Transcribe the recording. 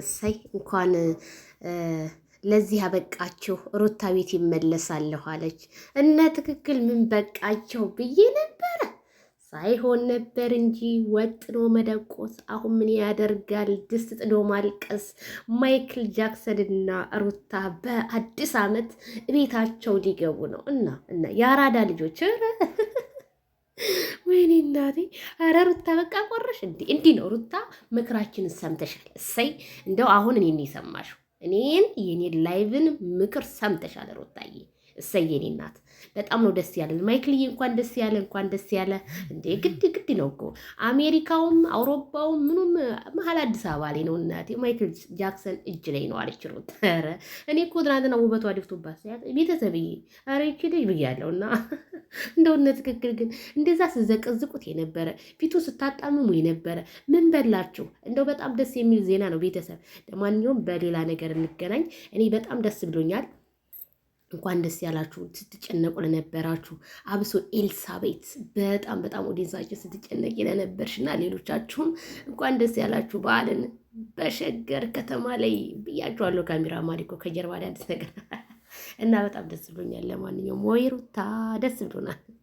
እሰይ እንኳን ለዚህ ያበቃችሁ ሩታ ቤት ይመለሳለሁ አለች። እነ ትክክል ምን በቃቸው ብዬ ነበረ ሳይሆን ነበር እንጂ ወጥኖ መደቆስ። አሁን ምን ያደርጋል ድስት ጥዶ ማልቀስ። ማይክል ጃክሰን እና ሩታ በአዲስ ዓመት ቤታቸው ሊገቡ ነው እና የአራዳ ልጆች ወይኔ እናቴ! ኧረ ሩታ በቃ ቆረሽ እንዲህ ነው ሩታ። ምክራችንን ሰምተሻል። እሰይ እንደው አሁን እኔን የሰማሽው የኔን ላይቭን ምክር ሰምተሻል ሩታዬ። እሰይ የኔ እናት በጣም ነው ደስ ያለን። ማይክልዬ እንኳን ደስ ያለ እንዴ! ግድ ነው እኮ አሜሪካውም አውሮፓውም ምኑም መሀል አዲስ አበባ ላይ ነው እናቴ። ማይክል ጃክሰን እጅ ላይ ነው አለች ሩት። ኧረ እኔ እኮ ትናንትና ውበቷ ደፍቶባት ቤተሰብዬ ኧረ ይቺ ልጅ ብያለሁ። እና እንደውነ ትክክል ግን እንደዛ ስዘቀዝቁት የነበረ ፊቱ ስታጣምሙ የነበረ ምን በላችሁ? እንደው በጣም ደስ የሚል ዜና ነው ቤተሰብ። ለማንኛውም በሌላ ነገር እንገናኝ። እኔ በጣም ደስ ብሎኛል። እንኳን ደስ ያላችሁ ስትጨነቁ ለነበራችሁ፣ አብሶ ኤልሳቤት በጣም ኦዲንሳችን ስትጨነቂ ለነበርሽና ሌሎቻችሁም እንኳን ደስ ያላችሁ። በዓልን በሸገር ከተማ ላይ ብያችኋለሁ። ካሜራ ማሊኮ ከጀርባ ላይ አዲስ ነገር እና በጣም ደስ ብሎኛል። ለማንኛውም ወይ ሩታ ደስ ብሎናል።